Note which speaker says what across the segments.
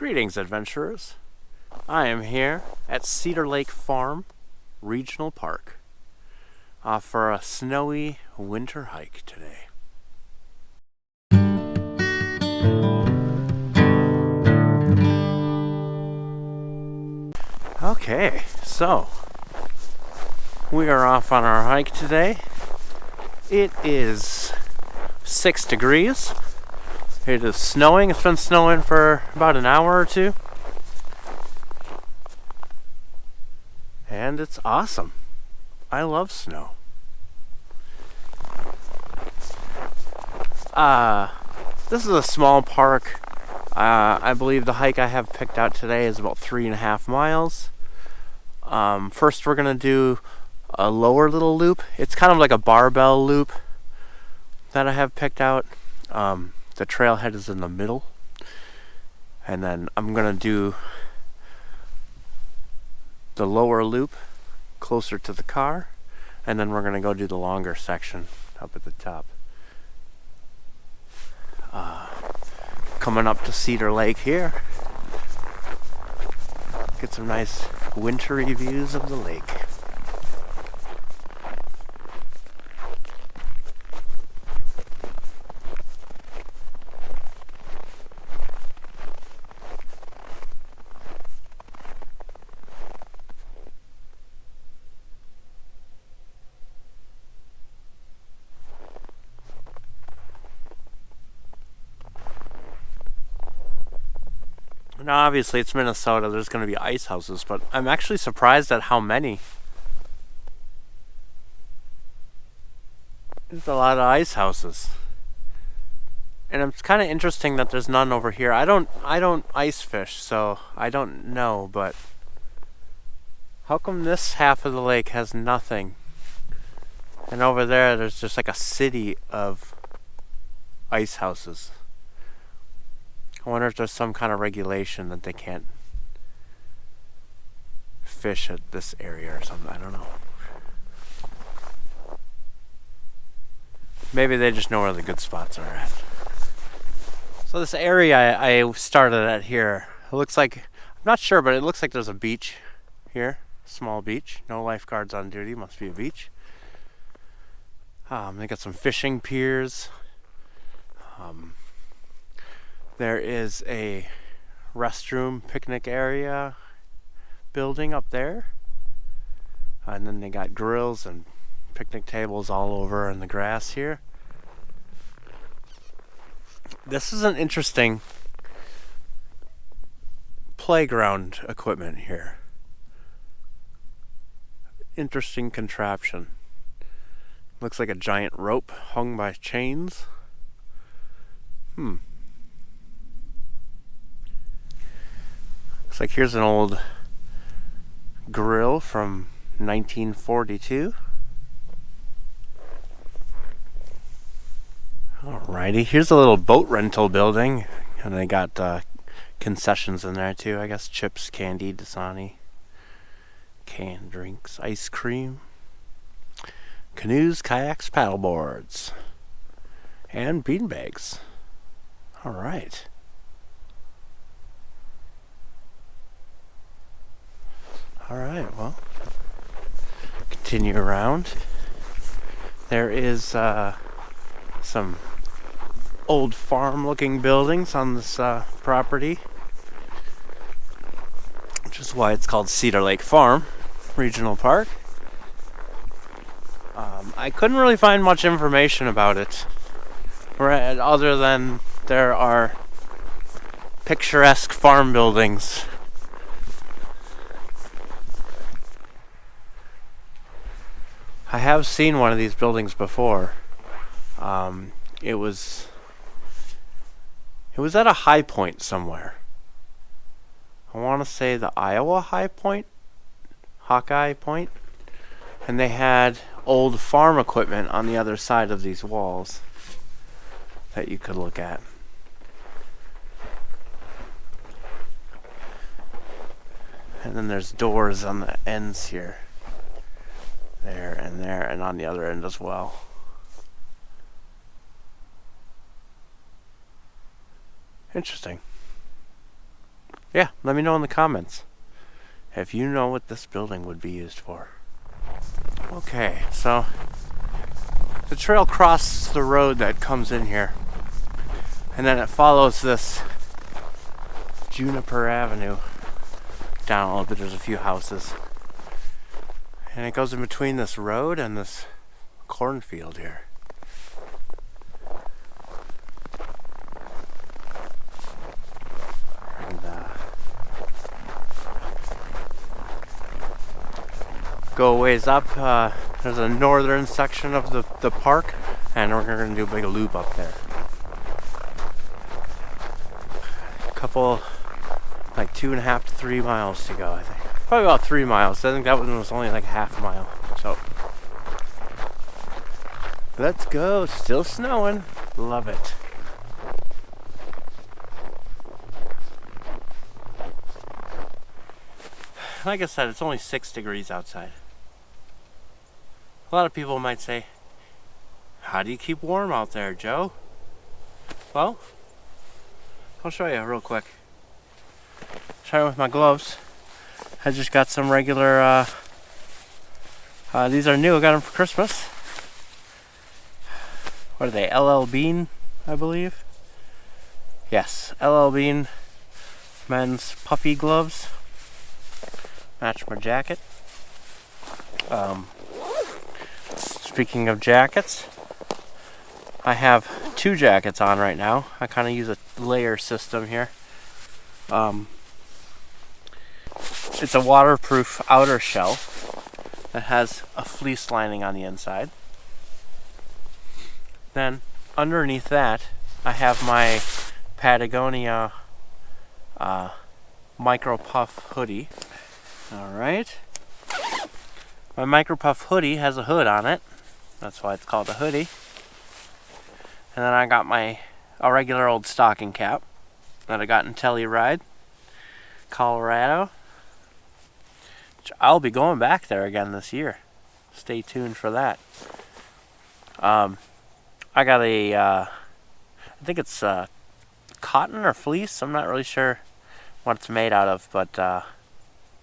Speaker 1: Greetings, adventurers. I am here at Cedar Lake Farm Regional Park for a snowy winter hike today. Okay, so we are off on our hike today. It is 6 degrees. It is snowing. It's been snowing for about an hour or two. And it's awesome. I love snow. This is a small park. I believe the hike I have picked out today is about 3.5 miles. First we're going to do a lower little loop. It's kind of like a barbell loop that I have picked out. The trailhead is in the middle. And then I'm going to do the lower loop closer to the car. And then we're going to go do the longer section up at the top. Coming up to Cedar Lake here. Get some nice wintry views of the lake. Now obviously it's Minnesota, there's going to be ice houses, but I'm actually surprised at how many. There's a lot of ice houses. And it's kind of interesting that there's none over here. I don't ice fish, so I don't know, but how come this half of the lake has nothing? And over there there's just like a city of ice houses. I wonder if there's some kind of regulation that they can't fish at this area or something. I don't know. Maybe they just know where the good spots are at. So this area I started at here, it looks like, I'm not sure, but it looks like there's a beach here. Small beach. No lifeguards on duty. Must be a beach. They got some fishing piers. There is a restroom picnic area building up there. And then they got grills and picnic tables all over in the grass here. This is an interesting playground equipment here. Interesting contraption. Looks like a giant rope hung by chains. Looks like here's an old grill from 1942. Alrighty, here's a little boat rental building, and they got concessions in there too. I guess chips, candy, Dasani, canned drinks, ice cream, canoes, kayaks, paddleboards, and beanbags. Alright. Alright, well, continue around. There is some old farm looking buildings on this property, which is why it's called Cedar Lake Farm Regional Park. I couldn't really find much information about it, other than there are picturesque farm buildings. I have seen one of these buildings before. It was at a high point somewhere. I want to say the Iowa High Point, Hawkeye Point, and they had old farm equipment on the other side of these walls that you could look at. And then there's doors on the ends here. There, and on the other end as well. Interesting. Yeah, let me know in the comments if you know what this building would be used for. Okay, so the trail crosses the road that comes in here, and then it follows this Juniper Avenue down a little bit. There's a few houses, and it goes in between this road and this cornfield here. And go a ways up, there's a northern section of the park, and we're going to do a big loop up there. A couple, like 2.5 to 3 miles to go, I think. Probably about 3 miles. I think that one was only like half a mile. So let's go. Still snowing. Love it. Like I said, it's only 6 degrees outside. A lot of people might say, how do you keep warm out there, Joe? Well, I'll show you real quick. Starting with my gloves. I just got some regular, these are new, I got them for Christmas. What are they, LL Bean, I believe? Yes, LL Bean men's puffy gloves. Match my jacket. Speaking of jackets, I have 2 jackets on right now. I kind of use a layer system here. It's a waterproof outer shell that has a fleece lining on the inside. Then underneath that, I have my Patagonia Micro Puff hoodie. Alright. My Micro Puff hoodie has a hood on it. That's why it's called a hoodie. And then I got a regular old stocking cap that I got in Telluride, Colorado. Which I'll be going back there again this year. Stay tuned for that. I got I think it's cotton or fleece. I'm not really sure what it's made out of, but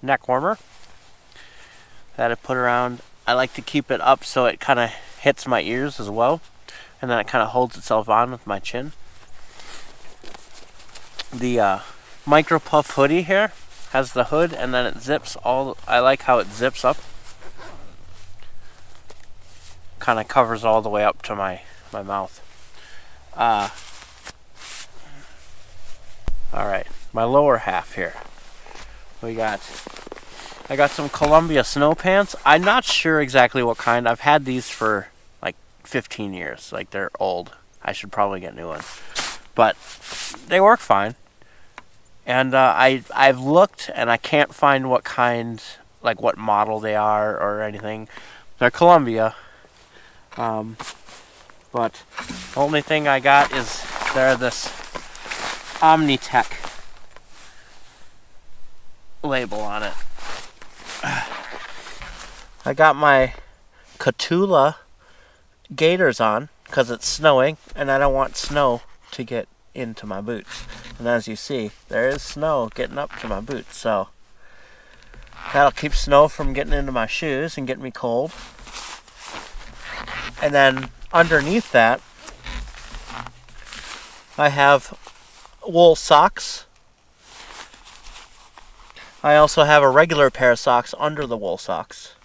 Speaker 1: neck warmer that I put around. I like to keep it up so it kind of hits my ears as well, and then it kind of holds itself on with my chin. The Micro Puff hoodie here has the hood, and then it zips all. I like how it zips up. Kind of covers all the way up to my mouth. Alright, my lower half here. I got some Columbia snow pants. I'm not sure exactly what kind. I've had these for like 15 years. Like, they're old. I should probably get new ones. But they work fine. And I've looked and I can't find what kind, like what model they are or anything. They're Columbia. But the only thing I got is they're this Omnitech label on it. I got my Catula gaiters on because it's snowing and I don't want snow to get into my boots. And as you see, there is snow getting up to my boots, so that'll keep snow from getting into my shoes and getting me cold. And then underneath that, I have wool socks. I also have a regular pair of socks under the wool socks.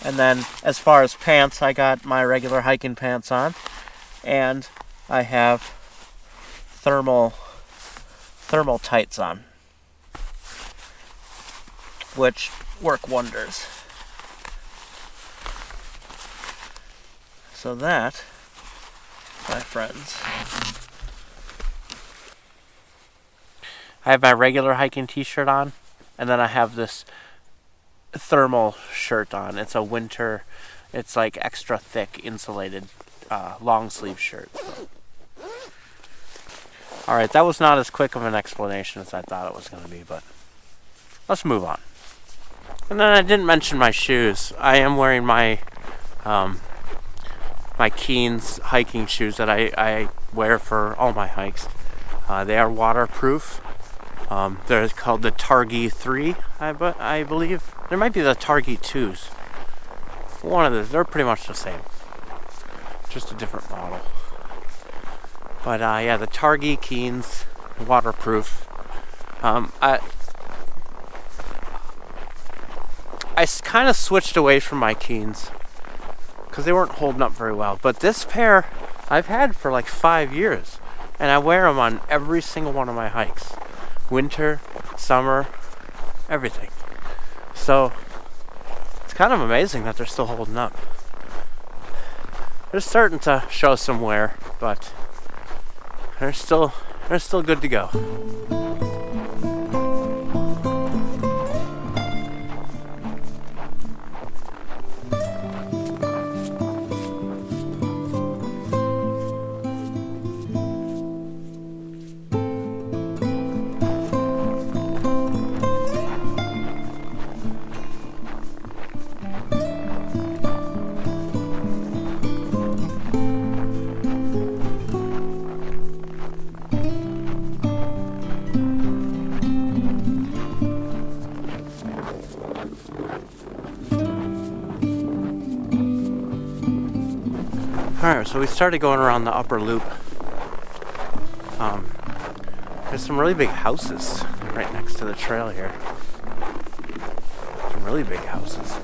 Speaker 1: And then as far as pants, I got my regular hiking pants on, and I have thermal tights on, which work wonders. So that, my friends, I have my regular hiking t-shirt on, and then I have this thermal shirt on. It's a winter, it's like extra thick insulated long sleeve shirt. Alright, that was not as quick of an explanation as I thought it was going to be, but let's move on. And then I didn't mention my shoes. I am wearing my my Keen's hiking shoes that I wear for all my hikes. They are waterproof. They're called the Targi 3, I believe. There might be the Targi 2s. One of those. They're pretty much the same. Just a different model. But yeah, the Targi Keens, waterproof. I kind of switched away from my Keens because they weren't holding up very well. But this pair I've had for like 5 years, and I wear them on every single one of my hikes. Winter, summer, everything. So it's kind of amazing that they're still holding up. They're starting to show some wear, but they're still good to go. Alright, so we started going around the upper loop. There's some really big houses right next to the trail here. Some really big houses.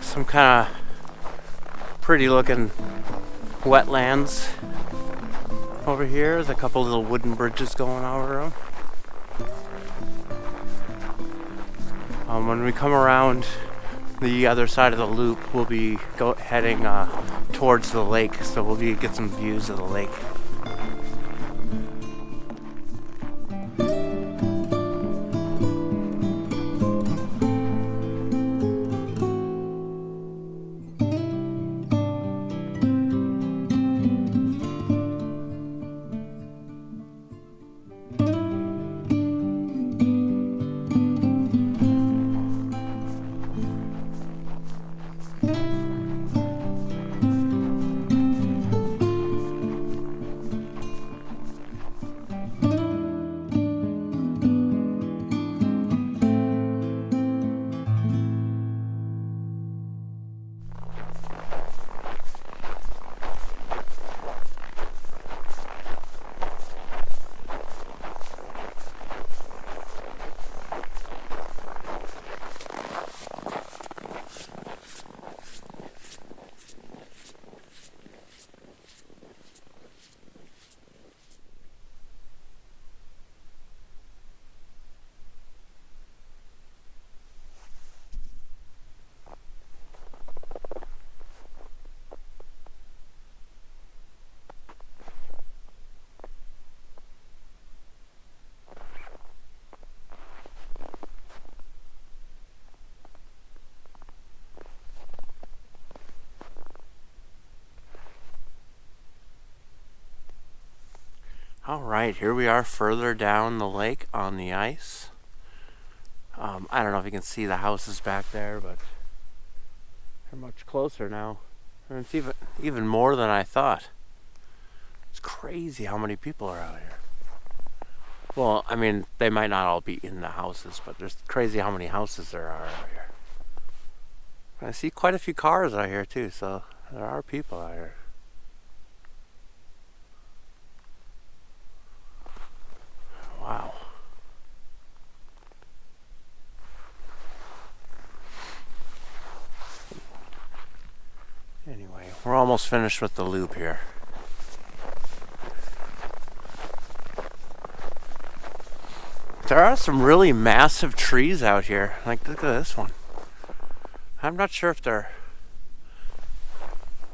Speaker 1: Some kind of pretty looking wetlands over here. There's a couple little wooden bridges going over them. When we come around the other side of the loop, we'll be heading towards the lake, so we'll get some views of the lake. Alright, here we are further down the lake on the ice. I don't know if you can see the houses back there, but they're much closer now. And it's even more than I thought. It's crazy how many people are out here. Well, I mean, they might not all be in the houses, but there's crazy how many houses there are out here. I see quite a few cars out here too, so there are people out here. Wow. Anyway, we're almost finished with the loop here. There are some really massive trees out here. Like, look at this one. I'm not sure if they're...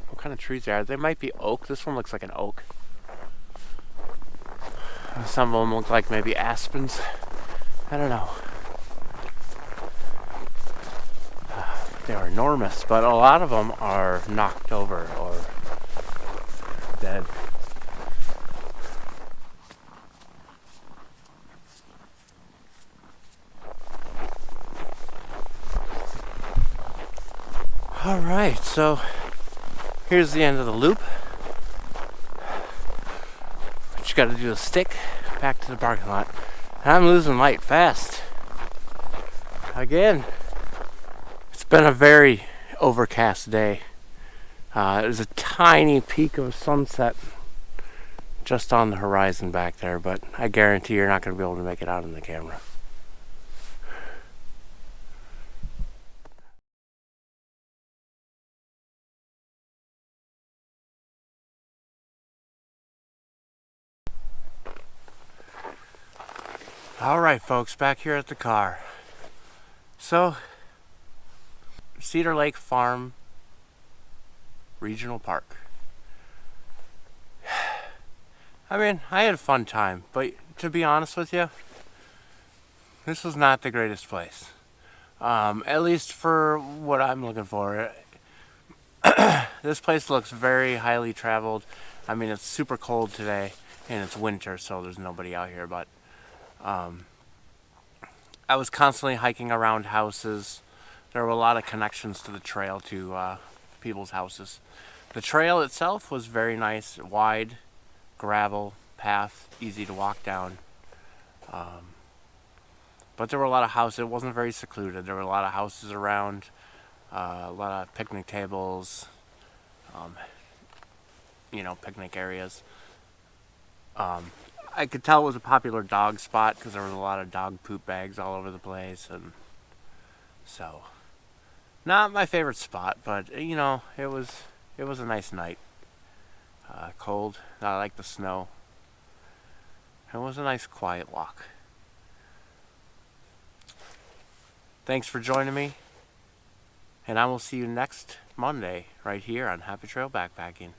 Speaker 1: what kind of trees they are. They might be oak. This one looks like an oak. Some of them look like maybe aspens. I don't know. They are enormous, but a lot of them are knocked over or dead. Alright, so here's the end of the loop. you gotta do is stick back to the parking lot. And I'm losing light fast. Again, it's been a very overcast day. There's a tiny peak of sunset just on the horizon back there, but I guarantee you're not going to be able to make it out in the camera. Alright folks, back here at the car. So, Cedar Lake Farm Regional Park. I mean, I had a fun time, but to be honest with you, this was not the greatest place. At least for what I'm looking for. This place looks very highly traveled. I mean, it's super cold today, and it's winter, so there's nobody out here, but I was constantly hiking around houses. There were a lot of connections to the trail to people's houses. The trail itself was very nice, wide, gravel path, easy to walk down. But there were a lot of houses. It wasn't very secluded. There were a lot of houses around, a lot of picnic tables, picnic areas. I could tell it was a popular dog spot because there was a lot of dog poop bags all over the place, and so not my favorite spot, but it was a nice night. Cold. I like the snow. It was a nice quiet walk. Thanks for joining me, and I will see you next Monday right here on Happy Trail Backpacking.